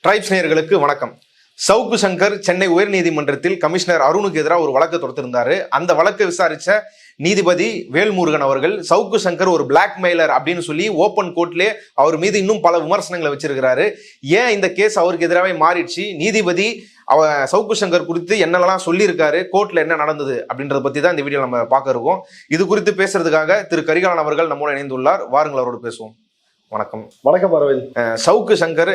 Tribes நேயர்களுக்கு வணக்கம். சவுக்கு சங்கர் சென்னை உயர்நீதிமன்றத்தில் கமிஷனர் அருணுக்கு எதிராக ஒரு வழக்கு தொடுத்திருந்தாரு. அந்த வழக்கை விசாரிச்ச நீதிபதி வேல்முருகன் அவர்கள் சவுக்கு சங்கர் ஒரு பிளாக்மெயிலர் அப்படின்னு சொல்லி ஓப்பன் கோர்ட்லே அவர் மீது இன்னும் பல விமர்சனங்களை வச்சிருக்கிறாரு. ஏன் இந்த கேஸ் அவருக்கு எதிராகவே மாறிடுச்சு, நீதிபதி சவுக்கு சங்கர் குறித்து என்னெல்லாம் சொல்லியிருக்காரு, கோர்ட்ல என்ன நடந்தது அப்படின்றத பத்தி தான் இந்த வீடியோ நம்ம பார்க்க இருக்கோம். இது குறித்து பேசுறதுக்காக திரு கரிகாலன் அவர்கள் நம்மோட இணைந்துள்ளார். வாருங்கள், அவரோடு பேசுவோம். வணக்கம். வணக்கம் அரவிந்த். சவுக்கு சங்கர்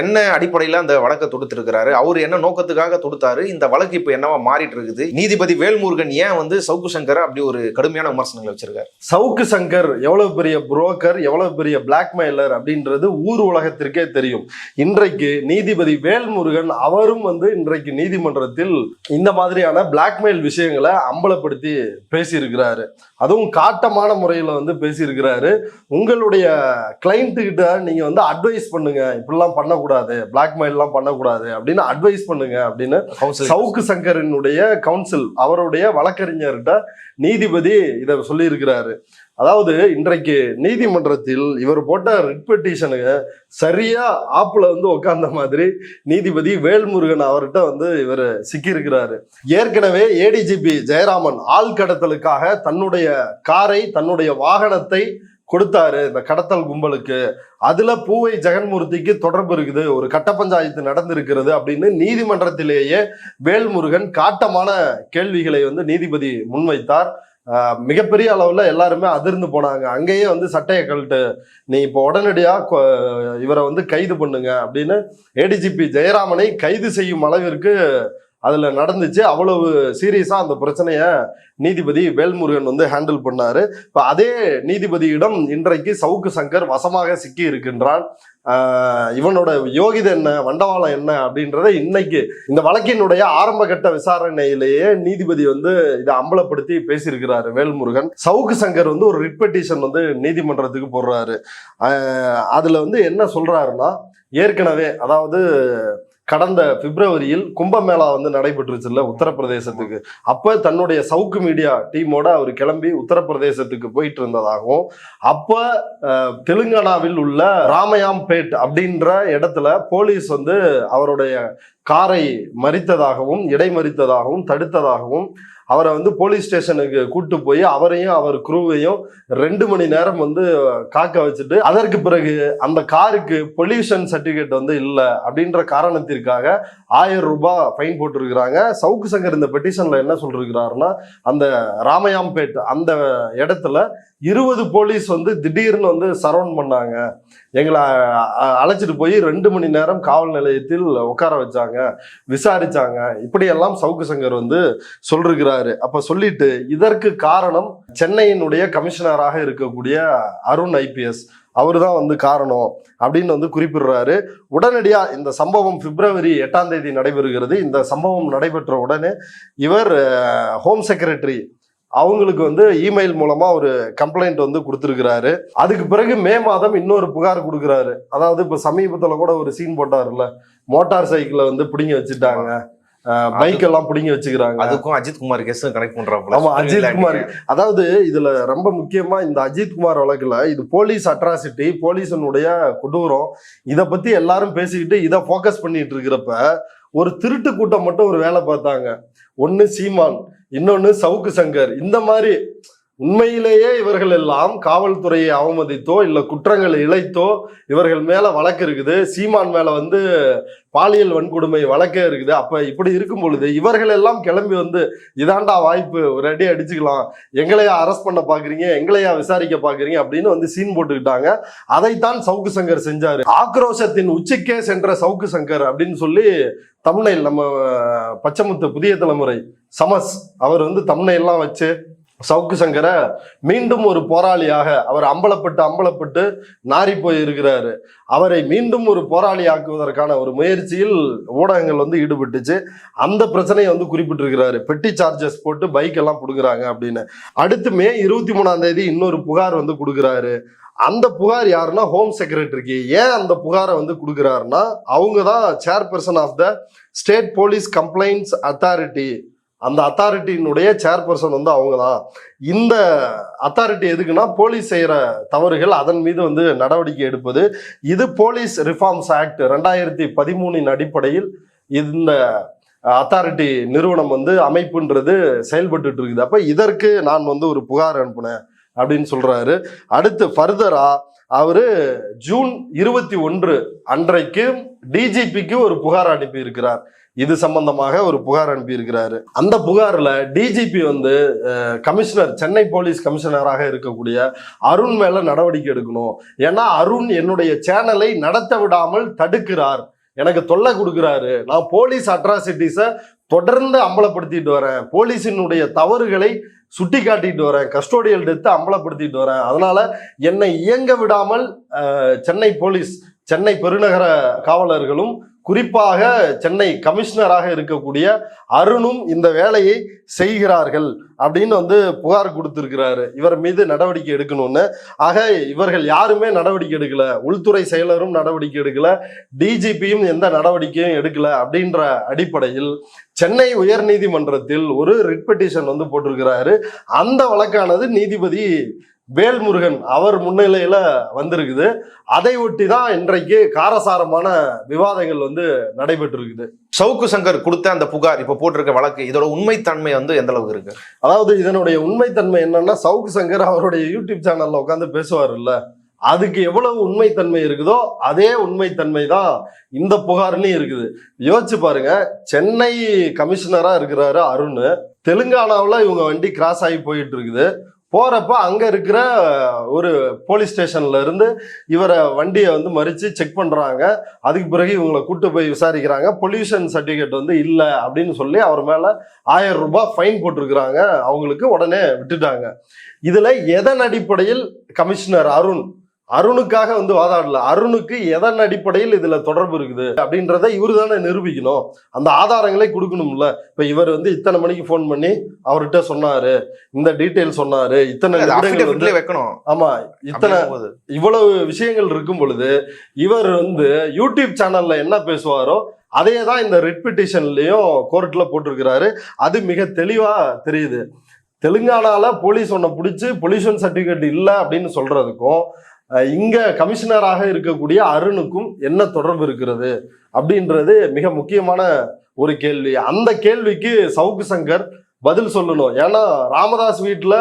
என்ன அடிப்படையில் அந்த வழக்கை தொடுத்திருக்கிறாரு, அவர் என்ன நோக்கத்துக்காக தொடுத்தாரு, இந்த வழக்கு இப்ப என்னவா மாறிட்டு இருக்குது, நீதிபதி வேல்முருகன் ஏன் சவுக்கு சங்கர் அப்படி ஒரு கடுமையான விமர்சனங்களை வச்சிருக்காரு? சவுக்கு சங்கர் எவ்வளவு பெரிய புரோக்கர், எவ்வளவு பெரிய பிளாக்மெயிலர் அப்படின்றது ஊர் உலகத்திற்கே தெரியும். இன்றைக்கு நீதிபதி வேல்முருகன் அவரும் இன்றைக்கு நீதிமன்றத்தில் இந்த மாதிரியான பிளாக்மெயில் விஷயங்களை அம்பலப்படுத்தி பேசியிருக்கிறாரு. அதுவும் காட்டமான முறையில் பேசியிருக்கிறாரு. உங்களுடைய கிளைண்ட் கிட்ட நீங்க அட்வைஸ் பண்ணுங்க, இப்படிலாம் பண்ணக்கூடாது, பிளாக்மெயில் எல்லாம் பண்ணக்கூடாது அப்படின்னு அட்வைஸ் பண்ணுங்க அப்படின்னு சவுக்கு சங்கரினுடைய கவுன்சில், அவருடைய வழக்கறிஞர்கிட்ட நீதிபதி இதை சொல்லி இருக்கிறாரு. அதாவது இன்றைக்கு நீதிமன்றத்தில் இவர் போட்ட ரிட் பெட்டிஷனுக்கு சரியா ஆப்புல உட்கார்ந்த மாதிரி நீதிபதி வேல்முருகன் அவர்கிட்ட இவர் சிக்கியிருக்கிறாரு. ஏற்கனவே ஏடிஜிபி ஜெயராமன் ஆள் கடத்தலுக்காக தன்னுடைய காரை, தன்னுடைய வாகனத்தை கொடுத்தாரு இந்த கடத்தல் கும்பலுக்கு. அதுல பூவை ஜெகன்மூர்த்திக்கு தொடர்பு இருக்குது, ஒரு கட்ட பஞ்சாயத்து நடந்திருக்கிறது அப்படின்னு நீதிமன்றத்திலேயே வேல்முருகன் காட்டமான கேள்விகளை நீதிபதி முன்வைத்தார். மிகப்பெரிய அளவுல எல்லாருமே அதிர்ந்து போனாங்க. அங்கேயே சட்டையை கழட்டு, நீ இப்போ உடனடியா இவரை கைது பண்ணுங்க அப்படின்னு ஏடிஜிபி ஜெயராமனை கைது செய்யும் அளவிற்கு அதுல நடந்துச்சு. அவ்வளவு சீரியஸா அந்த பிரச்சனைய நீதிபதி வேல்முருகன் ஹேண்டில் பண்ணாரு. இப்ப அதே நீதிபதியிடம் இன்றைக்கு சவுக்கு சங்கர் வசமாக சிக்கி இருக்கின்றான். இவனோட யோகிதை என்ன, வண்டவாளம் என்ன அப்படின்றத இன்னைக்கு இந்த வழக்கினுடைய ஆரம்ப கட்ட விசாரணையிலேயே நீதிபதி இதை அம்பலப்படுத்தி பேசியிருக்கிறாரு வேல்முருகன். சவுக்கு சங்கர் ஒரு ரிட் பெட்டிஷன் நீதிமன்றத்துக்கு போடுறாரு. அதுல என்ன சொல்றாருன்னா, ஏற்கனவே அதாவது கடந்த பிப்ரவரியில் கும்பமேளா நடைபெற்றுச்சுல்ல உத்தரப்பிரதேசத்துக்கு, அப்ப தன்னுடைய சவுக்கு மீடியா டீமோட அவர் கிளம்பி உத்தரப்பிரதேசத்துக்கு போயிட்டு இருந்ததாகவும், அப்ப தெலுங்கானாவில் உள்ள ராமயாம்பேட் அப்படின்ற இடத்துல போலீஸ் அவருடைய காரை மறித்ததாகவும், இடைமறித்ததாகவும், தடுத்ததாகவும், அவரை போலீஸ் ஸ்டேஷனுக்கு கூட்டு போய் அவரையும் அவர் குரூவையும் 2 மணி நேரம் காக்க வச்சுட்டு, அதற்கு பிறகு அந்த காருக்கு பொல்யூஷன் சர்டிபிகேட் இல்லை அப்படின்ற காரணத்திற்காக 1000 ரூபாய் ஃபைன் போட்டிருக்கிறாங்க. சவுக்கு சங்கர் இந்த பெட்டிஷன்ல என்ன சொல்லிருக்கிறாருன்னா, அந்த ராமயாம்பேட் அந்த இடத்துல 20 போலீஸ் திடீர்னு சரவுண்ட் பண்ணாங்க, எங்களை அழைச்சிட்டு போய் 2 மணி நேரம் காவல் நிலையத்தில் உட்கார வச்சாங்க, விசாரிச்சாங்க, இப்படியெல்லாம் சவுக்கு சங்கர் சொல்லிருக்கிறாரு. அப்ப சொல்லிட்டு இதற்கு காரணம் சென்னையினுடைய கமிஷனராக இருக்கக்கூடிய அருண் ஐபிஎஸ், அவரு தான் காரணம் அப்படின்னு குறிப்பிடுறாரு. உடனடியா இந்த சம்பவம் பிப்ரவரி 8ஆம் தேதி நடைபெறுகிறது. இந்த சம்பவம் நடைபெற்ற உடனே இவர் ஹோம் செக்ரட்டரி அவங்களுக்கு இமெயில் மூலமா ஒரு கம்ப்ளைண்ட் கொடுத்திருக்கிறாரு. அதுக்கு பிறகு மே மாதம் இன்னொரு புகார் கொடுக்குறாரு. அதாவது இப்ப சமீபத்துல கூட ஒரு சீன் போட்டாருல்ல, மோட்டார் சைக்கிளை பிடிங்கி வச்சுட்டாங்க, பைக் எல்லாம் பிடிங்கி வச்சுக்கிறாங்க. அதுக்கும் அஜித் குமார் கேஸ் கனெக்ட் பண்றாங்க. ஆமா, அஜித் குமார். அதாவது இதுல ரொம்ப முக்கியமா இந்த அஜித் குமார் வழக்குல இது போலீஸ் அட்ராசிட்டி, போலீஸனுடைய கொடூரம், இதை பத்தி எல்லாரும் பேசிக்கிட்டு இதை போக்கஸ் பண்ணிட்டு இருக்கிறப்ப ஒரு திருட்டு கூட்டம் மட்டும் ஒரு வேலை பார்த்தாங்க. ஒன்னு சீமான், இன்னொன்னு சவுக்கு சங்கர். இந்த மாதிரி உண்மையிலேயே இவர்கள் எல்லாம் காவல்துறையை அவமதித்தோ இல்ல குற்றங்களை இழைத்தோ இவர்கள் மேல வழக்கு இருக்குது. சீமான் மேல பாலியல் வன்கொடுமை வழக்கே இருக்குது. அப்ப இப்படி இருக்கும் பொழுது இவர்கள் எல்லாம் கிளம்பி இதாண்டா வாய்ப்பு, ஒரு அடி அடிச்சுக்கலாம், எங்களையா அரெஸ்ட் பண்ண பாக்குறீங்க, எங்களையா விசாரிக்க பாக்குறீங்க அப்படின்னு சீன் போட்டுக்கிட்டாங்க. அதைத்தான் சவுக்கு சங்கர் செஞ்சாரு. ஆக்ரோஷத்தின் உச்சிக்கே சென்ற சவுக்கு சங்கர் அப்படின்னு சொல்லி தம்ப்நெயில், நம்ம பச்சைமுத்து புதிய தலைமுறை சமஸ் அவர் தம்ப்நெயில்லாம் வச்சு சவுக்கு சங்கரை மீண்டும் ஒரு போராளியாக அவர் அம்பலப்பட்டு நாரி போய் இருக்கிறாரு. அவரை மீண்டும் ஒரு போராளி ஆக்குவதற்கான ஒரு முயற்சியில் ஊடகங்கள் ஈடுபட்டுச்சு. அந்த பிரச்சனையை குறிப்பிட்டிருக்கிறாரு. பெட்டி சார்ஜஸ் போட்டு பைக் எல்லாம் கொடுக்குறாங்க அப்படின்னு. அடுத்து மே 23ஆம் தேதி இன்னொரு புகார் கொடுக்குறாரு. அந்த புகார் யாருன்னா ஹோம் செக்ரட்டரிக்கு. ஏன் அந்த புகாரை கொடுக்குறாருன்னா, அவங்க தான் chairperson of the state police complaints authority அந்த அத்தாரிட்டியினுடைய சேர்பர்சன் வந்து அவங்க தான். இந்த அத்தாரிட்டி எதுக்குன்னா போலீஸ் செய்யற தவறுகள் அதன் மீது வந்து நடவடிக்கை எடுப்பது. இது போலீஸ் ரிஃபார்ம்ஸ் ஆக்ட் 2013 அடிப்படையில் இந்த அத்தாரிட்டி நிறுவனம் வந்து அமைப்புன்றது செயல்பட்டு இருக்குது. அப்ப இதற்கு நான் வந்து ஒரு புகார் அனுப்புனேன் அப்படின்னு சொல்றாரு. அடுத்து ஃபர்தரா அவரு ஜூன் 21 அன்றைக்கு டிஜிபிக்கு ஒரு புகார் அனுப்பி இருக்கிறார். இது சம்பந்தமாக ஒரு புகார் அனுப்பி இருக்கிறாரு. அந்த புகார்ல டிஜிபி வந்து கமிஷனர், சென்னை போலீஸ் கமிஷனராக இருக்கக்கூடிய அருண் மேல நடவடிக்கை எடுக்கணும். ஏன்னா அருண் என்னுடைய சேனலை நடத்த விடாமல் தடுக்கிறார், எனக்கு தொல்லை கொடுக்கிறாரு, நான் போலீஸ் அட்ராசிட்டிஸை தொடர்ந்து அம்பலப்படுத்திட்டு வரேன், போலீஸினுடைய தவறுகளை சுட்டி காட்டிட்டு வரேன், கஸ்டோடியல் டெத்தை அம்பலப்படுத்திட்டு வரேன், அதனால என்னை இயங்க விடாமல் சென்னை போலீஸ், சென்னை பெருநகர காவலர்களும் குறிப்பாக சென்னை கமிஷனராக இருக்கக்கூடிய அருணும் இந்த வேலையை செய்கிறார்கள் அப்படின்னு வந்து புகார் கொடுத்திருக்கிறாரு. இவர் மீது நடவடிக்கை எடுக்கணும்னு. ஆக இவர்கள் யாருமே நடவடிக்கை எடுக்கல, உள்துறை செயலரும் நடவடிக்கை எடுக்கல, டிஜிபியும் எந்த நடவடிக்கையும் எடுக்கல. அப்படின்ற அடிப்படையில் சென்னை உயர்நீதிமன்றத்தில் ஒரு ரிட் பெட்டிஷன் வந்து போட்டிருக்கிறாரு. அந்த வழக்கானது நீதிபதி வேல்முருகன் அவர் முன்னிலையில வந்திருக்குது. அதை ஒட்டி தான் இன்றைக்கு காரசாரமான விவாதங்கள் வந்து நடைபெற்று இருக்குது. சவுக்கு சங்கர் கொடுத்த அந்த புகார், இப்ப போட்டிருக்க வழக்கு, இதோட உண்மைத்தன்மை வந்து எந்த அளவுக்கு இருக்கு? அதாவது இதனுடைய உண்மைத்தன்மை என்னன்னா, சவுக்கு சங்கர் அவருடைய யூடியூப் சேனல்ல உட்காந்து பேசுவார் இல்ல, அதுக்கு எவ்வளவு உண்மைத்தன்மை இருக்குதோ அதே உண்மைத்தன்மை தான் இந்த புகார்லயும் இருக்குது. யோசிச்சு பாருங்க, சென்னை கமிஷனரா இருக்கிறாரு அருண், தெலுங்கானாவில் இவங்க வண்டி கிராஸ் ஆகி போயிட்டு இருக்குது. போறப்ப அங்க இருக்கிற ஒரு போலீஸ் ஸ்டேஷன்ல இருந்து இவரை வண்டியை வந்து மறிச்சு செக் பண்றாங்க. அதுக்கு பிறகு இவங்களை கூட்டு போய் விசாரிக்கிறாங்க. பொல்யூஷன் சர்டிபிகேட் வந்து இல்லை அப்படின்னு சொல்லி அவர் மேல 1000 ரூபாய் ஃபைன் போட்டிருக்கிறாங்க. அவங்களுக்கு உடனே விட்டுட்டாங்க. இதுல எதன் அடிப்படையில் கமிஷனர் அருணுக்காக வந்து வாதாடல, அருணுக்கு எதன் அடிப்படையில் இதுல தொடர்பு இருக்குது அப்படின்றத இவரு தானே நிரூபிக்கணும், அந்த ஆதாரங்களை கொடுக்கணும்ல. இப்ப இவர் வந்து இத்தனை மணிக்கு போன் பண்ணி அவர்கிட்ட சொன்னாரு, இந்த டீட்டெயில் சொன்னாரு, இத்தனை வைக்கணும், ஆமா, இத்தனை இவ்வளவு விஷயங்கள் இருக்கும் பொழுது இவர் வந்து யூடியூப் சேனல்ல என்ன பேசுவாரோ அதே தான் இந்த ரிட் பெட்டிஷன்லயும் கோர்ட்ல போட்டிருக்கிறாரு. அது மிக தெளிவா தெரியுது. தெலுங்கானால போலீஸ் ஒன்ன பிடிச்சி பொல்யூஷன் சர்டிபிகேட் இல்லை அப்படின்னு சொல்றதுக்கும் இங்க கமிஷனராக இருக்கக்கூடிய அருணுக்கும் என்ன தொடர்பு இருக்கிறது அப்படின்றது மிக முக்கியமான ஒரு கேள்வி. அந்த கேள்விக்கு சவுக்கு சங்கர் பதில் சொல்லணும். ஏன்னா ராமதாஸ் வீட்டுல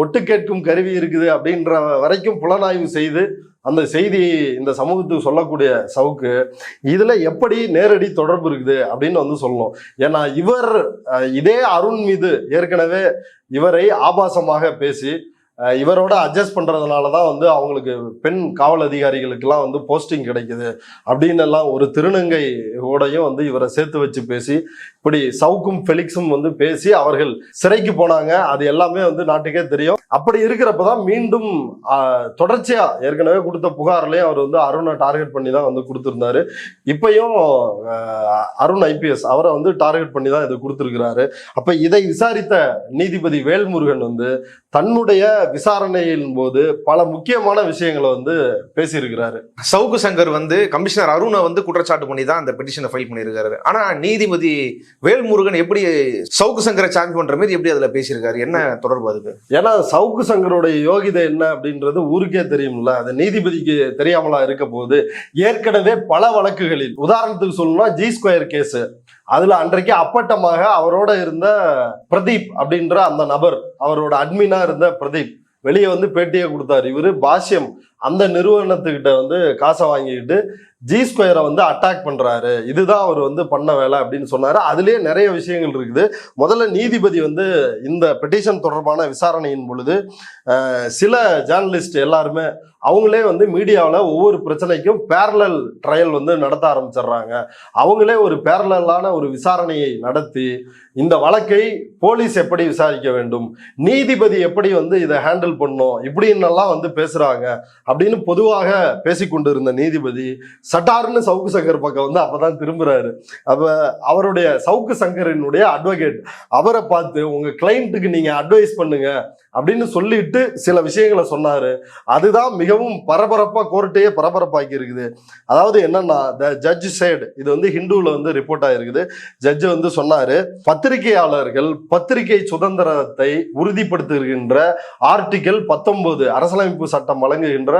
ஒட்டு கேட்கும் கருவி இருக்குது அப்படின்ற வரைக்கும் புலனாய்வு செய்து அந்த செய்தியை இந்த சமூகத்துக்கு சொல்லக்கூடிய சவுக்கு இதுல எப்படி நேரடி தொடர்பு இருக்குது அப்படின்னு வந்து சொல்லணும். ஏன்னா இவர் இதே அருண் மீது ஏற்கனவே இவரை ஆபாசமாக பேசி இவரோட அட்ஜஸ்ட் பண்றதுனாலதான் வந்து அவங்களுக்கு பெண் காவல் அதிகாரிகளுக்கெல்லாம் வந்து போஸ்டிங் கிடைக்குது அப்படின்னு எல்லாம் ஒரு திருநங்கை ஓடையும் வந்து இவரை சேர்த்து வச்சு பேசி, இப்படி சவுக்கும் ஃபெலிக்ஸும் வந்து பேசி அவர்கள் சிறைக்கு போனாங்க. அது எல்லாமே வந்து நாட்டுக்கே தெரியும். அப்படி இருக்கிறப்பதான் மீண்டும் தொடர்ச்சியா ஏற்கனவே கொடுத்த புகார்லயும் அவர் வந்து அருணை டார்கெட் பண்ணி தான் வந்து கொடுத்திருந்தாரு. இப்பயும் அருண் IPS அவரை வந்து டார்கெட் பண்ணி தான் இதை கொடுத்திருக்கிறாரு. அப்ப இதை விசாரித்த நீதிபதி வேல்முருகன் வந்து தன்னுடைய விசாரணையின் போது பல முக்கியமான விஷயங்களை வந்து பேசியிருக்கிறாரு. சவுக்கு சங்கர் வந்து கமிஷனர் அருணை வந்து குற்றச்சாட்டு பண்ணி தான் அந்த பெட்டிஷனை ஃபைல் பண்ணியிருக்காரு. ஆனா நீதிபதி வேல்முருகன் எப்படி சவுக்கு சங்கரை சார்ஜ் பண்ற மாதிரி எப்படி அதுல பேசியிருக்காரு? என்ன தொடர்பு அதுக்கு? ஏன்னா சவுக்கு சங்கருடைய யோகிதை என்ன அப்படின்றது ஊருக்கே தெரியும்ல, அது நீதிபதிக்கு தெரியாமலா இருக்க போது. ஏற்கனவே பல வழக்குகளில் உதாரணத்துக்கு சொல்லணும்னா G2 கேஸ், அதுல அன்றைக்கு அப்பட்டமாக அவரோட இருந்த பிரதீப் அப்படின்ற அந்த நபர், அவரோட அட்மினா இருந்த பிரதீப் வெளியே வந்து பேட்டியை கொடுத்தாரு. இவரு பாஷ்யம் அந்த நிறுவனத்துக்கிட்ட வந்து காசை வாங்கிக்கிட்டு G2 வந்து அட்டாக் பண்றாரு, இதுதான் அவர் வந்து பண்ண வேலை அப்படின்னு சொன்னாரு. அதுலயே நிறைய விஷயங்கள் இருக்குது. முதல்ல நீதிபதி வந்து இந்த பெட்டிஷன் தொடர்பான விசாரணையின் பொழுது சில ஜேர்னலிஸ்ட் எல்லாருமே அவங்களே வந்து மீடியாவில் ஒவ்வொரு பிரச்சனைக்கும் பேரலல் ட்ரையல் வந்து நடத்த ஆரம்பிச்சிடுறாங்க. அவங்களே ஒரு பேரலான ஒரு விசாரணையை நடத்தி இந்த வழக்கை போலீஸ் எப்படி விசாரிக்க வேண்டும், நீதிபதி எப்படி வந்து இதை ஹேண்டில் பண்ணும், இப்படின்னெல்லாம் வந்து பேசுறாங்க அப்படின்னு பொதுவாக பேசிக்கொண்டு இருந்த நீதிபதி சட்டார்னு சவுக்கு சங்கர் பக்கம் வந்து அப்பதான் திரும்புறாரு. அப்ப அவருடைய சவுக்கு சங்கரினுடைய அட்வொகேட் அவரை பார்த்து உங்க கிளைண்ட்டுக்கு நீங்க அட்வைஸ் பண்ணுங்க அப்படின்னு சொல்லிட்டு சில விஷயங்களை சொன்னாரு. அதுதான் மிகவும் பரபரப்பா கோர்ட்டையே பரபரப்பாக்கி இருக்குது. அதாவது என்னன்னா, த ஜட்ஜ் சேட், இது வந்து ஹிந்துல வந்து ரிப்போர்ட் ஆயிருக்குது. ஜட்ஜ் வந்து சொன்னாரு, பத்திரிகையாளர்கள் பத்திரிகை சுதந்திரத்தை உறுதிப்படுத்துகின்ற ஆர்டிகல் 19 அரசியலமைப்பு சட்டம் வழங்குகின்ற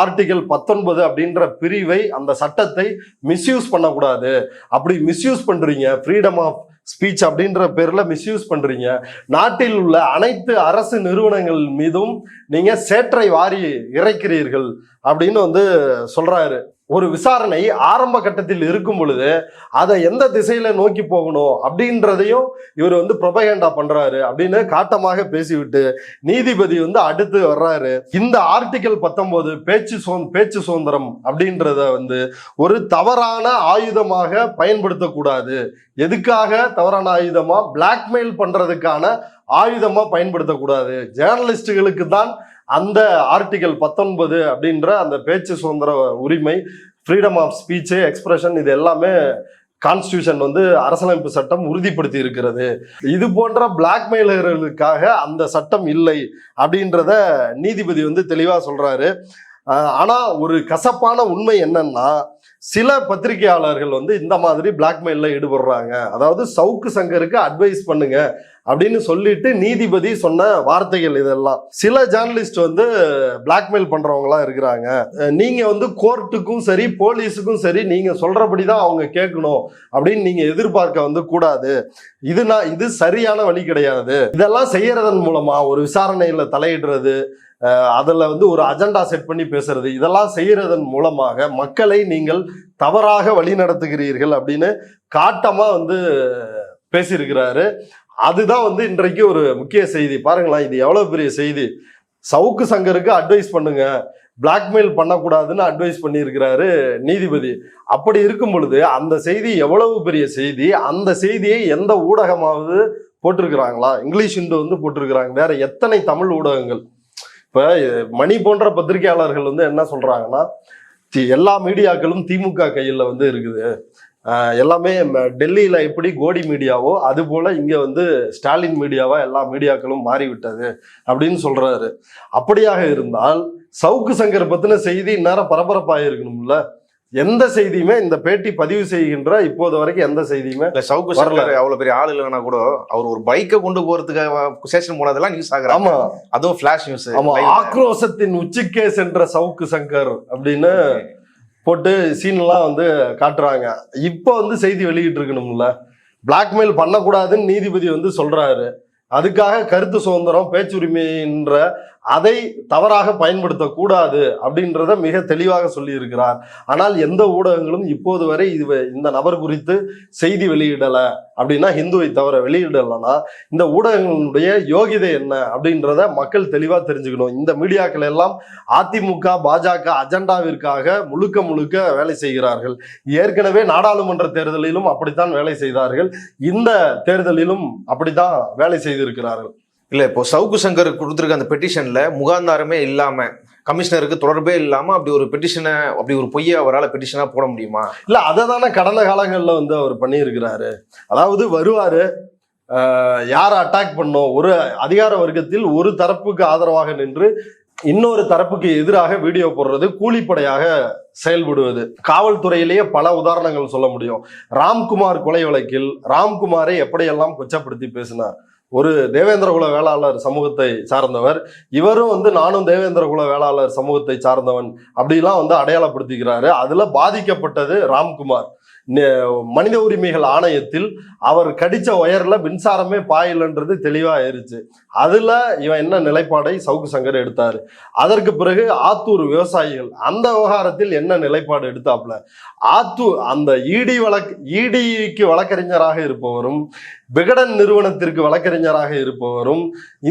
ஆர்டிகல் 19 அப்படின்ற பிரிவை, அந்த சட்டத்தை மிஸ்யூஸ் பண்ணக்கூடாது. அப்படி மிஸ்யூஸ் பண்றீங்க, ஃப்ரீடம் ஆஃப் ஸ்பீச் அப்படின்ற பேர்ல மிஸ்யூஸ் பண்றீங்க, நாட்டில் உள்ள அனைத்து அரசு நிறுவனங்கள் மீதும் நீங்க சேற்றை வாரி இறைக்கிறீர்கள் அப்படின்னு வந்து சொல்றாரு. ஒரு விசாரணை ஆரம்ப கட்டத்தில் இருக்கும் பொழுது அதை எந்த திசையில நோக்கி போகணும் அப்படின்றதையும் இவர் வந்து ப்ரொபகேண்டா பண்றாரு அப்படின்னு காட்டமாக பேசிவிட்டு நீதிபதி வந்து அடுத்து வர்றாரு. இந்த ஆர்டிகல் 19 பேச்சு சுதந்திரம் அப்படின்றத வந்து ஒரு தவறான ஆயுதமாக பயன்படுத்தக்கூடாது. எதுக்காக தவறான ஆயுதமா? பிளாக்மெயில் பண்றதுக்கான ஆயுதமா பயன்படுத்தக்கூடாது. ஜேர்னலிஸ்டுகளுக்கு தான் அந்த ஆர்டிகல் 19 அப்படின்ற அந்த பேச்சு சுதந்திர உரிமை, ஃப்ரீடம் ஆஃப் ஸ்பீச், எக்ஸ்பிரஷன், இது எல்லாமே கான்ஸ்டியூஷன் வந்து அரசியலமைப்பு சட்டம் உறுதிப்படுத்தி இருக்கிறது. இது போன்ற பிளாக்மெயிலர்களுக்காக அந்த சட்டம் இல்லை அப்படின்றத நீதிபதி வந்து தெளிவா சொல்றாரு. ஆனா ஒரு கசப்பான உண்மை என்னன்னா, சில பத்திரிகையாளர்கள் வந்து இந்த மாதிரி பிளாக்மெயில்ல ஈடுபடுறாங்க. அதாவது சவுக்கு சங்கருக்கு அட்வைஸ் பண்ணுங்க அப்படின்னு சொல்லிட்டு நீதிபதி சொன்ன வார்த்தைகள் இதெல்லாம். சில ஜேர்னலிஸ்ட் வந்து பிளாக்மெயில் பண்றவங்களா இருக்கிறாங்க. நீங்க வந்து கோர்ட்டுக்கும் சரி போலீஸுக்கும் சரி நீங்க சொல்றபடிதான் அவங்க கேட்கணும் அப்படின்னு நீங்க எதிர்பார்க்க வந்து கூடாது. இது சரியான வழி கிடையாது. இதெல்லாம் செய்யறதன் மூலமா ஒரு விசாரணையில தலையிடுறது, அதுல வந்து ஒரு அஜெண்டா செட் பண்ணி பேசுறது, இதெல்லாம் செய்யறதன் மூலமாக மக்களை நீங்கள் தவறாக வழி நடத்துகிறீர்கள் அப்படின்னு காட்டமா வந்து பேசியிருக்கிறாரு. அதுதான் வந்து இன்றைக்கு ஒரு முக்கிய செய்தி. பாருங்களேன், இது எவ்வளவு பெரிய செய்தி. சவுக்கு சங்கருக்கு அட்வைஸ் பண்ணுங்க, பிளாக்மெயில் பண்ணக்கூடாதுன்னு அட்வைஸ் பண்ணியிருக்கிறாரு நீதிபதி. அப்படி இருக்கும் பொழுது அந்த செய்தி எவ்வளவு பெரிய செய்தி, அந்த செய்தியை எந்த ஊடகமாவது போட்டிருக்கிறாங்களா? இங்கிலீஷ் இந்து வந்து போட்டிருக்கிறாங்க, வேற எத்தனை தமிழ் ஊடகங்கள்? இப்ப மணி போன்ற பத்திரிகையாளர்கள் வந்து என்ன சொல்றாங்கன்னா, எல்லா மீடியாக்களும் திமுக கையில வந்து இருக்குது, எல்லாமே டெல்லியில எப்படி கோடி மீடியாவோ அது போல இங்க வந்து ஸ்டாலின் மீடியாவா எல்லா மீடியாக்களும் மாறிவிட்டது அப்படின்னு சொல்றாரு. அப்படியாக இருந்தால் சவுக்கு சங்கர் பத்தின செய்தி இந்நேரம் பரபரப்பாக இருக்கணும்ல. எந்த செய்தியுமே, இந்த பேட்டி பதிவு செய்கின்ற இப்போது வரைக்கும் எந்த செய்தியுமே சவுக்கு சங்கர் அவ்வளவு பெரிய ஆள் இல்லைன்னா கூட அவர் ஒரு பைக்கை கொண்டு போறதுக்கு ஸ்டேஷன் போனதெல்லாம் நியூஸ் ஆகுது. ஆமா, அதுவும் ஃபிளாஷ் நியூஸ். ஆமா, ஆக்ரோஷத்தின் உச்சிக்கே சென்ற சவுக்கு சங்கர் அப்படின்னு போட்டு சீன்லாம் வந்து காட்டுறாங்க. இப்போ வந்து செய்தி வெளியிட்டு இருக்கணும்ல. பிளாக்மெயில் பண்ணக்கூடாதுன்னு நீதிபதி வந்து சொல்றாரு. அதுக்காக கருத்து சுதந்திரம், பேச்சுரிமைன்ற அதை தவறாக பயன்படுத்தக்கூடாது அப்படின்றத மிக தெளிவாக சொல்லி இருக்கிறார். ஆனால் எந்த ஊடகங்களும் இப்போது வரை இந்த நபர் குறித்து செய்தி வெளியிடலை அப்படின்னா, ஹிந்துவை தவிர வெளியிடலைன்னா இந்த ஊடகங்களுடைய யோகிதை என்ன அப்படின்றத மக்கள் தெளிவாக தெரிஞ்சுக்கணும். இந்த மீடியாக்கள் எல்லாம் அதிமுக பாஜக அஜெண்டாவிற்காக முழுக்க முழுக்க வேலை செய்கிறார்கள். ஏற்கனவே நாடாளுமன்ற தேர்தலிலும் அப்படித்தான் வேலை செய்தார்கள், இந்த தேர்தலிலும் அப்படித்தான் வேலை செய்திருக்கிறார்கள். இல்ல, இப்போ சவுக்கு சங்கர் கொடுத்துருக்க அந்த பெட்டிஷன்ல முகாந்தாரமே இல்லாம, கமிஷனருக்கு தொடர்பே இல்லாம அப்படி ஒரு பெட்டிஷனை, அப்படி ஒரு பொய்யை அவரால் பெட்டிஷனா போட முடியுமா? இல்ல, அதை தானே கடந்த காலங்கள்ல வந்து அவர் பண்ணியிருக்கிறாரு. அதாவது வருவாரு, யாரை அட்டாக் பண்ணோம், ஒரு அதிகார வர்க்கத்தில் ஒரு தரப்புக்கு ஆதரவாக நின்று இன்னொரு தரப்புக்கு எதிராக வீடியோ போடுறது, கூலிப்படையாக செயல்படுவது. காவல்துறையிலேயே பல உதாரணங்கள் சொல்ல முடியும். ராம்குமார் கொலை வழக்கில் ராம்குமாரை எப்படியெல்லாம் கொச்சப்படுத்தி பேசினார். ஒரு தேவேந்திர குல வேளாளர் சமூகத்தை சார்ந்தவர், இவரும் வந்து நானும் தேவேந்திர குல வேளாளர் சமூகத்தை சார்ந்தவன் அப்படிலாம் வந்து அடையாளப்படுத்திக்கிறாரு. அதுல பாதிக்கப்பட்டது ராம்குமார். மனித உரிமைகள் ஆணையத்தில் அவர் கடிச்ச ஒயர்ல மின்சாரமே பாயிலன்றது தெளிவா ஆயிருச்சு. அதுல இவன் என்ன நிலைப்பாடை சவுக்கு சங்கர் எடுத்தாரு. அதற்கு பிறகு ஆத்தூர் விவசாயிகள் அந்த விவகாரத்தில் என்ன நிலைப்பாடு எடுத்தாப்புல. ஆத்தூர் அந்த இடிக்கு வழக்கறிஞராக இருப்பவரும், விகடன் நிறுவனத்திற்கு வழக்கறிஞராக இருப்பவரும்,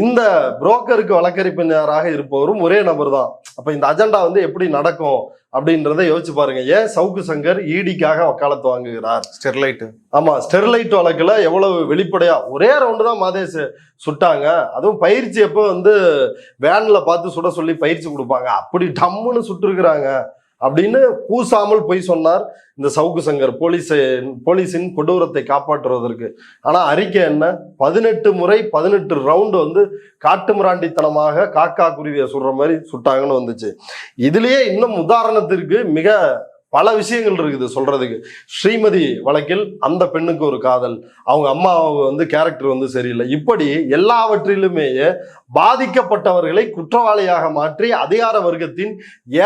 இந்த புரோக்கருக்கு வழக்கறிஞராக இருப்பவரும் ஒரே நபர் தான். அப்ப இந்த அஜெண்டா வந்து எப்படி நடக்கும் அப்படின்றத யோசிச்சு பாருங்க. ஏன் சவுக்கு சங்கர் ஈடிக்காக வக்காலத்து வாங்குகிறார்? ஸ்டெர்லைட், ஆமா, ஸ்டெர்லைட் வழக்குல எவ்வளவு வெளிப்படையா ஒரே ரவுண்டு தான் மாதேஷ் சுட்டாங்க. அதுவும் பயிற்சி எப்போ வந்து வேன்ல பார்த்து சுட சொல்லி பயிற்சி கொடுப்பாங்க, அப்படி டம்முன்னு சுட்டு இருக்கிறாங்க. அப்படின்னு பூசாமல் பொய் சொன்னார் இந்த சவுக்கு சங்கர் போலீஸின் கொடூரத்தை காப்பாற்றுவதற்கு. ஆனா அறிக்கை என்ன? 18 முறை 18 ரவுண்டு வந்து காட்டுமிராண்டித்தனமாக காக்கா குருவியை சுடுற மாதிரி சுட்டாங்கன்னு வந்துச்சு. இதுலயே இன்னும் உதாரணத்திற்கு மிக பல விஷயங்கள் இருக்குது சொல்றதுக்கு. ஸ்ரீமதி வழக்கில் அந்த பெண்ணுக்கு ஒரு காதல், அவங்க அம்மா வந்து கேரக்டர் வந்து சரியில்லை, இப்படி எல்லாவற்றிலுமே பாதிக்கப்பட்டவர்களை குற்றவாளியாக மாற்றி அதிகார வர்க்கத்தின்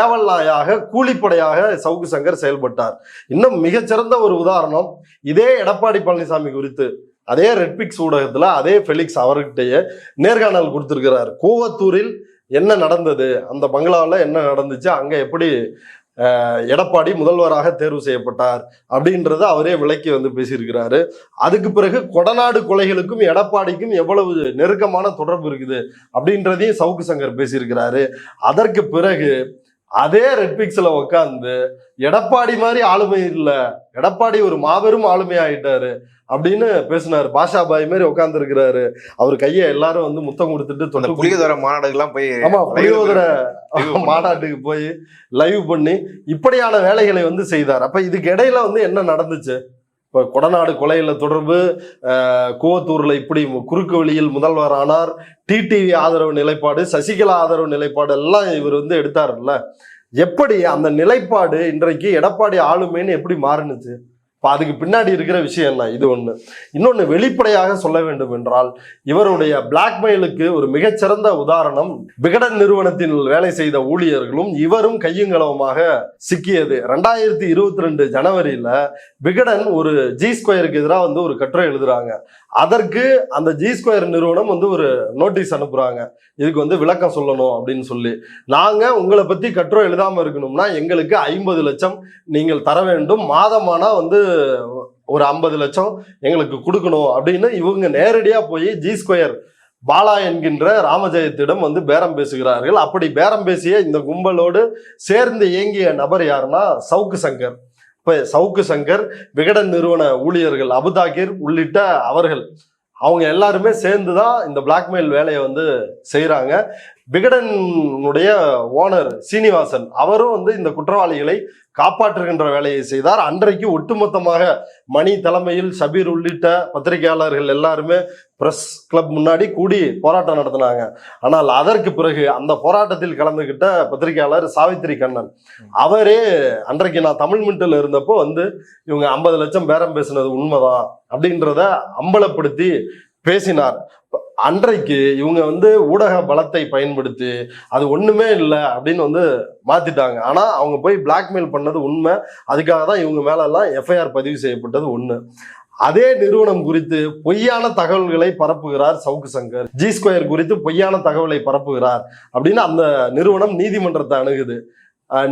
ஏவல் நாயாக கூலிப்படையாக சவுக்கு சங்கர் செயல்பட்டார். இன்னும் மிகச்சிறந்த ஒரு உதாரணம், இதே எடப்பாடி பழனிசாமி குறித்து அதே ரெட்பிக்ஸ் ஊடகத்துல அதே ஃபெலிக்ஸ் அவர்கிட்டயே நேர்காணல் கொடுத்திருக்கிறார். கூவத்தூரில் என்ன நடந்தது, அந்த பங்களாவில் என்ன நடந்துச்சு, அங்க எப்படி எடப்பாடி முதல்வராக தேர்வு செய்யப்பட்டார் அப்படின்றத அவரே விளக்கி வந்து பேசியிருக்கிறாரு. அதுக்கு பிறகு கொடநாடு கொலைகளுக்கும் எடப்பாடிக்கும் எவ்வளவு நெருக்கமான தொடர்பு இருக்குது அப்படின்றதையும் சவுக்கு சங்கர் பேசியிருக்கிறாரு. அதற்கு பிறகு அதே ரெட்பிக்ஸ்ல உட்காந்து எடப்பாடி மாதிரி ஆளுமை இல்லை, எடப்பாடி ஒரு மாபெரும் ஆளுமை ஆயிட்டாரு அப்படின்னு பேசினாரு. பாஷா பாய் மாதிரி உட்கார்ந்து இருக்கிறாரு. அவர் கையை எல்லாரும் வந்து முத்தம் கொடுத்துட்டு புளியோதர மாநாடுகள்லாம் போய், ஆமா புளியோதர மாநாட்டுக்கு போய் லைவ் பண்ணி இப்படியான வேலைகளை வந்து செய்தார். அப்ப இதுக்கு இடையில வந்து என்ன நடந்துச்சு? இப்போ கொடநாடு கொலையில தொடர்பு, கூவத்தூர்ல இப்படி குறுக்கு வழியில் முதல்வர் ஆனார், டிடிவி ஆதரவு நிலைப்பாடு, சசிகலா ஆதரவு நிலைப்பாடு எல்லாம் இவர் வந்து எடுத்தாருல்ல. எப்படி அந்த நிலைப்பாடு இன்றைக்கு எடப்பாடி ஆளுமைன்னு எப்படி மாறுனுச்சு? அதுக்கு பின்னாடி இருக்கிற விஷயம் என்ன? இது ஒண்ணு. இன்னொன்னு வெளிப்படையாக சொல்ல வேண்டும் என்றால், இவருடைய பிளாக்மெயிலுக்கு ஒரு மிகச்சிறந்த உதாரணம் விகடன் நிறுவனத்தில் வேலை செய்த ஊழியர்களும் இவரும் கையுங்களவுமாக சிக்கியது. 2022 ஜனவரியில விகடன் ஒரு ஜி ஸ்கொயருக்கு எதிராக வந்து ஒரு கட்டுரை எழுதுறாங்க. அதற்கு அந்த ஜி ஸ்கொயர் நிறுவனம் வந்து ஒரு நோட்டீஸ் அனுப்புறாங்க, இதுக்கு வந்து விளக்கம் சொல்லணும் அப்படின்னு சொல்லி. நாங்க உங்களை பத்தி கட்டுரை எழுதாம இருக்கணும்னா எங்களுக்கு 50 லட்சம் நீங்கள் தர வேண்டும், மாதமானா வந்து ஒரு 50 லட்சம் எங்களுக்கு கொடுக்கணும் அப்படின்னு இவங்க நேரடியா போய் ஜி ஸ்கொயர் பாலா என்கின்ற ராமஜெயத்திடம் வந்து பேரம் பேசுகிறார்கள். அப்படி பேரம் பேசிய இந்த கும்பலோடு சேர்ந்து இயங்கிய நபர் யாருன்னா சவுக்கு சங்கர். இப்ப சவுக்கு சங்கர், விகடன் நிறுவன ஊழியர்கள் அபுதாகிர் உள்ளிட்ட அவர்கள், அவங்க எல்லாருமே சேர்ந்துதான் இந்த பிளாக்மெயில் வேலையை வந்து செய்யறாங்க. விகடனுடைய ஓனர் சீனிவாசன் அவரும் வந்து இந்த குற்றவாளிகளை காப்பாற்றுகின்ற வேலையை செய்தார். அன்றைக்கு ஒட்டுமொத்தமாக மணி தலைமையில் ஷபீர் உள்ளிட்ட பத்திரிகையாளர்கள் எல்லாருமே பிரஸ் கிளப் முன்னாடி கூடி போராட்டம் நடத்தினாங்க. ஆனால் அதற்கு பிறகு அந்த போராட்டத்தில் கலந்துகிட்ட பத்திரிகையாளர் சாவித்திரி கண்ணன் அவரே அன்றைக்கு நான் தமிழ் மின்ட்டில் இருந்தப்போ வந்து இவங்க 50 லட்சம் பேரம் பேசினது உண்மைதான் அப்படின்றத அம்பலப்படுத்தி பேசினார். அன்றைக்கு இவங்க வந்து ஊடக பலத்தை பயன்படுத்தி அது ஒண்ணுமே இல்லை அப்படின்னு வந்து மாத்திட்டாங்க. ஆனா அவங்க போய் பிளாக்மெயில் பண்ணது உண்மை. அதுக்காக தான் இவங்க மேல எல்லாம் எஃப்ஐஆர் பதிவு செய்யப்பட்டது ஒண்ணு. அதே நிறுவனம் குறித்து பொய்யான தகவல்களை பரப்புகிறார் சவுக்கு சங்கர். ஜி ஸ்கொயர் குறித்து பொய்யான தகவலை பரப்புகிறார் அப்படின்னு அந்த நிறுவனம் நீதிமன்றத்தை அணுகுது.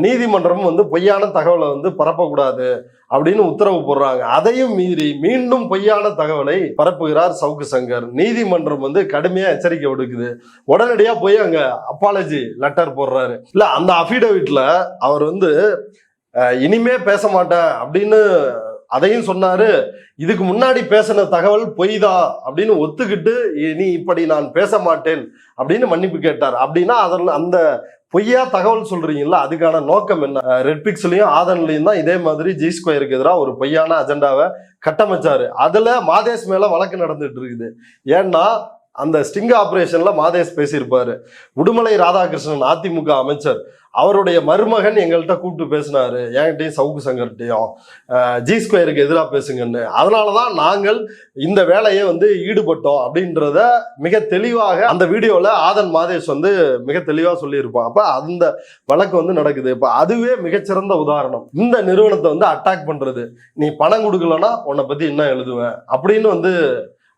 நீதிமன்றம் வந்து பொய்யான தகவலை வந்து பரப்பக்கூடாது அப்படின்னு உத்தரவு போடுறாங்க. அதையும் மீறி மீண்டும் பொய்யான தகவலை பரப்புகிறார் சவுக்கு சங்கர். நீதிமன்றம் வந்து கடுமையா எச்சரிக்கை விடுக்குது. உடனடியா போய் அங்க அப்பாலஜி லெட்டர் போடுறாரு. இல்ல அந்த அபிடவிட்ல அவர் வந்து இனிமே பேச மாட்டேன் அப்படின்னு அதையும் சொன்னாரு. இதுக்கு முன்னாடி பேசின தகவல் பொய் தான் அப்படின்னு ஒத்துக்கிட்டு இனி இப்படி நான் பேச மாட்டேன் அப்படின்னு மன்னிப்பு கேட்டார். அப்படின்னா அதில் அந்த பொய்யா தகவல் சொல்றீங்களா, அதுக்கான நோக்கம் என்ன? ரெட்பிக்ஸ்லயும் ஆதன்லயும் தான் இதே மாதிரி ஜி ஸ்கொயருக்கு எதிராக ஒரு பொய்யான அஜெண்டாவை கட்டமைச்சாரு. அதுல மாதேஷ் மேல வழக்கு நடந்துட்டு இருக்குது. ஏன்னா அந்த ஸ்டிங் ஆபரேஷன்ல மாதேஷ் பேசியிருப்பாரு. உடுமலை ராதாகிருஷ்ணன் அதிமுக அமைச்சர், அவருடைய மருமகன் எங்கள்கிட்ட கூப்பிட்டு பேசினாரு, என்கிட்டையும் சவுக்கு சங்கர்கிட்டையும் ஜி ஸ்கொயருக்கு எதிராக பேசுங்கன்னு. அதனாலதான் நாங்கள் இந்த வேலையை வந்து ஈடுபட்டோம் அப்படின்றத மிக தெளிவாக அந்த வீடியோல ஆதன் மாதேஷ் வந்து மிக தெளிவா சொல்லியிருப்பான். அப்ப அந்த வழக்கு வந்து நடக்குது. இப்ப அதுவே மிகச்சிறந்த உதாரணம். இந்த நிறுவனத்தை வந்து அட்டாக் பண்றது, நீ பணம் கொடுக்கலன்னா உன்னை பத்தி என்ன எழுதுவேன் அப்படின்னு வந்து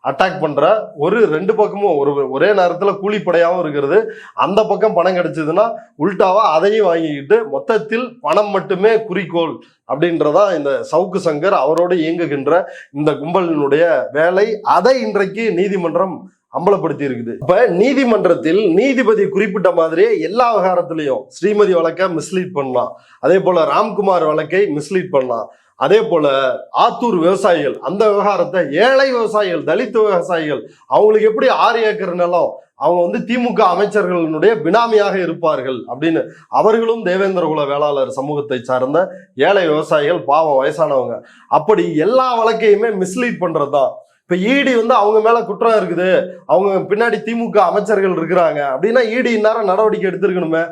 அட்டாக் பண்ற ஒரு 2 பக்கமும் ஒரே நேரத்துல கூலிப்படையாவும் இருக்கிறது. அந்த பக்கம் பணம் கிடைச்சதுன்னா உல்டாவா அதையும் வாங்கிக்கிட்டு மொத்தத்தில் பணம் மட்டுமே குறிக்கோள் அப்படின்றதான் இந்த சவுக்கு சங்கர் அவரோடு இயங்குகின்ற இந்த கும்பலினுடைய வேலை. அதை இன்றைக்கு நீதிமன்றம் அம்பலப்படுத்தி இருக்குது. இப்ப நீதிமன்றத்தில் நீதிபதி குறிப்பிட்ட மாதிரியே எல்லா விவகாரத்திலையும் ஸ்ரீமதி வழக்கை மிஸ்லீட் பண்ணலாம், அதே போல ராம்குமார் வழக்கை மிஸ்லீட் பண்ணலாம். அதே போல ஆத்தூர் விவசாயிகள் அந்த விவகாரத்தை ஏழை விவசாயிகள் தலித் விவசாயிகள் அவங்களுக்கு எப்படி 6 ஏக்கர் நிலம் அவங்க வந்து திமுக அமைச்சர்களுடைய பினாமியாக இருப்பார்கள் அப்படின்னு அவர்களும் தேவேந்திர குல வேளாளர் சமூகத்தை சார்ந்த ஏழை விவசாயிகள், பாவம் வயசானவங்க. அப்படி எல்லா வழக்கையுமே மிஸ்லீட் பண்றதுதான். இப்ப ஈடி வந்து அவங்க மேல குற்றம் இருக்குது, அவங்க பின்னாடி திமுக அமைச்சர்கள் இருக்கிறாங்க அப்படின்னா ஈடி இந்நேரம் நடவடிக்கை எடுத்திருக்கணுமே.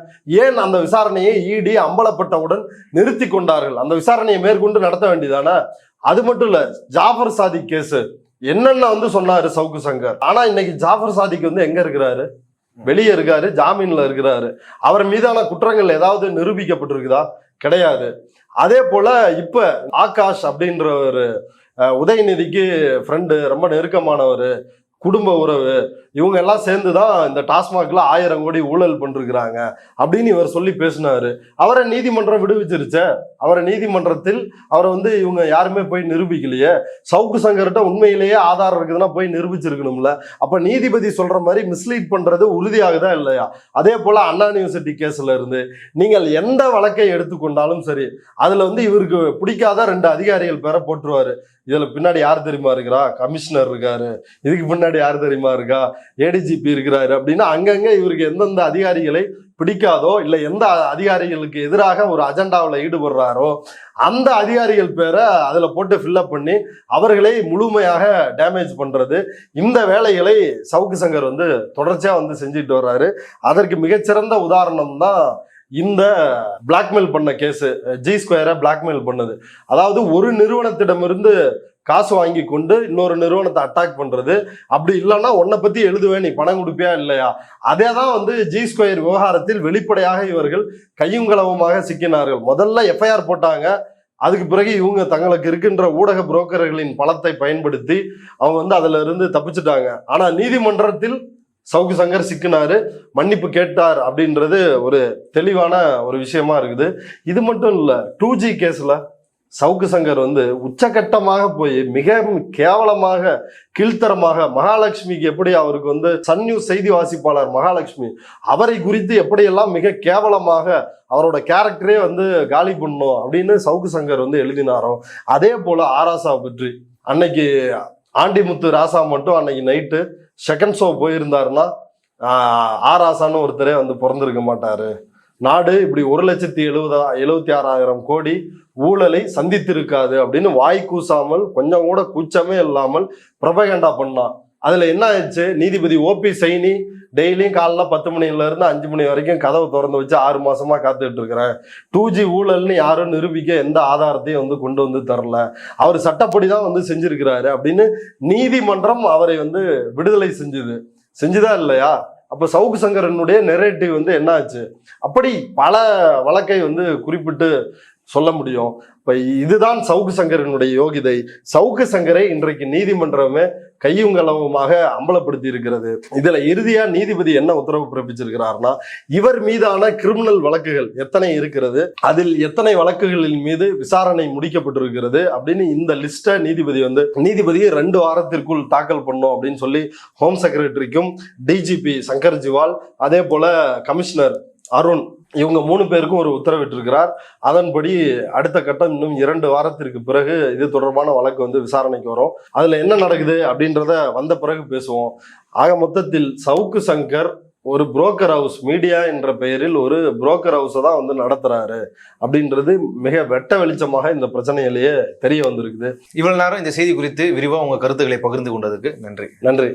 ஏன் அந்த விசாரணையை ஈடி அம்பலப்பட்டவுடன் நிறுத்தி கொண்டார்கள்? அந்த விசாரணையை மேற்கொண்டு நடத்த வேண்டியதானே. அது மட்டும் இல்ல, ஜாஃபர் சாதிக் கேஸ் என்னென்ன வந்து சொன்னாரு சவுக்கு சங்கர். ஆனா இன்னைக்கு ஜாஃபர் சாதிக் வந்து எங்க இருக்கிறாரு? வெளியே இருக்காரு, ஜாமீன்ல இருக்கிறாரு. அவர் மீதான குற்றங்கள் ஏதாவது நிரூபிக்கப்பட்டிருக்குதா? கிடையாது. அதே போல இப்ப ஆகாஷ் அப்படின்ற ஒரு உதயநிதிக்கு ஃப்ரெண்டு, ரொம்ப நெருக்கமானவர், குடும்ப உறவு, இவங்க எல்லாம் சேர்ந்துதான் இந்த டாஸ்மாக்ல 1000 கோடி ஊழல் பண்ணிருக்கிறாங்க அப்படின்னு இவர் சொல்லி பேசினாரு. அவரை நீதிமன்றம் விடுவிச்சிருச்சே. அவரை நீதிமன்றத்தில் அவரை வந்து இவங்க யாருமே போய் நிரூபிக்கலையே. சவுக்கு சங்கர்கிட்ட உண்மையிலேயே ஆதாரம் இருக்குதுன்னா போய் நிரூபிச்சிருக்கணும்ல. அப்ப நீதிபதி சொல்ற மாதிரி மிஸ்லீட் பண்றது உறுதியாகுதா இல்லையா? அதே போல அண்ணா யூனிவர்சிட்டி கேஸ்ல இருந்து நீங்கள் எந்த வழக்கை எடுத்துக்கொண்டாலும் சரி, அதுல வந்து இவருக்கு பிடிக்காத 2 அதிகாரிகள் பேரை போட்டுருவாரு. இதுல பின்னாடி யார் தெரியுமா இருக்கிறா? கமிஷனர் இருக்காரு. இதுக்கு பின்னாடி யார் தெரியுமா இருக்கா? ஏடிஜிபி இருக்கிறாரு. அப்படின்னா அங்கங்க இவருக்கு எந்தெந்த அதிகாரிகளை பிடிக்காதோ இல்ல எந்த அதிகாரிகளுக்கு எதிராக ஒரு அஜெண்டாவில் ஈடுபடுறாரோ அந்த அதிகாரிகள் பேரை அதுல போட்டு ஃபில்அப் பண்ணி அவர்களை முழுமையாக டேமேஜ் பண்றது, இந்த வேலைகளை சவுக்கு சங்கர் வந்து தொடர்ச்சியா வந்து செஞ்சுட்டு வர்றாரு. அதற்கு மிகச்சிறந்த உதாரணம் தான் இந்த பிளாக்மெயில் பண்ண கேஸ், ஜி ஸ்கொயரை பிளாக்மெயில் பண்ணது. அதாவது ஒரு நிறுவனத்திடமிருந்து காசு வாங்கி கொண்டு இன்னொரு நிறுவனத்தை அட்டாக் பண்றது. அப்படி இல்லைன்னா உன்னை பத்தி எழுதுவேன், நீ பணம் கொடுப்பியா இல்லையா? அதே தான் வந்து ஜி ஸ்கொயர் விவகாரத்தில் வெளிப்படையாக இவர்கள் கையும் களவுமாக சிக்கினார்கள். முதல்ல எஃப்ஐஆர் போட்டாங்க. அதுக்கு பிறகு இவங்க தங்களுக்கு இருக்கின்ற ஊடக புரோக்கர்களின் பலத்தை பயன்படுத்தி அவங்க வந்து அதுல இருந்து தப்பிச்சுட்டாங்க. ஆனா நீதிமன்றத்தில் சவுக்கு சங்கர் சிக்கினாரு, மன்னிப்பு கேட்டார் அப்படின்றது ஒரு தெளிவான ஒரு விஷயமா இருக்குது. இது மட்டும் இல்ல, 2G கேஸ்ல சவுக்கு சங்கர் வந்து உச்சகட்டமாக போய் மிக கேவலமாக கீழ்த்தரமாக மகாலட்சுமிக்கு எப்படி அவருக்கு வந்து சன் நியூஸ் செய்தி வாசிப்பாளர் மகாலட்சுமி அவரை குறித்து எப்படியெல்லாம் மிக கேவலமாக அவரோட கேரக்டரே வந்து காலி பண்ணணும் அப்படின்னு சவுக்கு சங்கர் வந்து எழுதினாரோ, அதே போல ஆராசா பற்றி அன்னைக்கு ஆண்டிமுத்து ராசா மட்டும் அன்னைக்கு நைட்டு செகண்ட் ஷோ போயிருந்தாருன்னா ஆராசான்னு ஒருத்தரே வந்து பிறந்திருக்க மாட்டாரு. நாடு இப்படி 1,76,000 கோடி ஊழலை சந்தித்திருக்காது அப்படின்னு வாய் கூசாமல் கொஞ்சம் கூட கூச்சமே இல்லாமல் பிரபகண்டா பண்ணான். அதுல என்ன ஆயிடுச்சு? நீதிபதி ஓபி சைனி டெய்லியும் காலைல 10 மணில இருந்து 5 மணி வரைக்கும் கதவை திறந்து வச்சு 6 மாசமா காத்துட்டு இருக்கிறேன். 2G ஊழல்னு யாரும் நிரூபிக்க எந்த ஆதாரத்தையும் வந்து கொண்டு வந்து தரல, அவர் சட்டப்படிதான் வந்து செஞ்சிருக்கிறாரு அப்படின்னு நீதிமன்றம் அவரை வந்து விடுதலை செஞ்சுதா இல்லையா? அப்ப சவுக்கு சங்கரனுடைய நெரேட்டிவ் வந்து என்ன ஆச்சு? அப்படி பல வழக்கை வந்து குறிப்பிட்டு சொல்ல முடியும். இப்ப இதுதான் சவுக்கு சங்கரனுடைய யோகிதை. சவுக்கு சங்கரை இன்றைக்கு நீதிமன்றமே கையும் களவுமாக அம்பலப்படுத்தி இருக்கிறது. இதுல இறுதியா நீதிபதி என்ன உத்தரவு பிறப்பிச்சிருக்கிறார்னா, இவர் மீதான கிரிமினல் வழக்குகள் எத்தனை இருக்கிறது, அதில் எத்தனை வழக்குகளின் மீது விசாரணை முடிக்கப்பட்டிருக்கிறது அப்படின்னு இந்த லிஸ்ட நீதிபதி 2 வாரத்திற்குள் தாக்கல் பண்ணும் அப்படின்னு சொல்லி ஹோம் செக்ரட்டரிக்கும் டிஜிபி சங்கர் ஜிவால் அதே போல கமிஷனர் அருண் இவங்க 3 பேருக்கும் ஒரு உத்தரவிட்டிருக்கிறார். அதன்படி அடுத்த கட்டம் இன்னும் 2 வாரத்திற்கு பிறகு இது தொடர்பான வழக்கு வந்து விசாரணைக்கு வரும். அதுல என்ன நடக்குது அப்படின்றத வந்த பிறகு பேசுவோம். ஆக மொத்தத்தில் சவுக்கு சங்கர் ஒரு புரோக்கர் ஹவுஸ், மீடியா என்ற பெயரில் ஒரு புரோக்கர் ஹவுஸை தான் வந்து நடத்துறாரு அப்படின்றது மிக வெட்ட வெளிச்சமாக இந்த பிரச்சனையிலேயே தெரிய வந்திருக்குது. இவ்வளவு நேரம் இந்த செய்தி குறித்து விரிவா உங்க கருத்துக்களை பகிர்ந்து கொண்டதுக்கு நன்றி.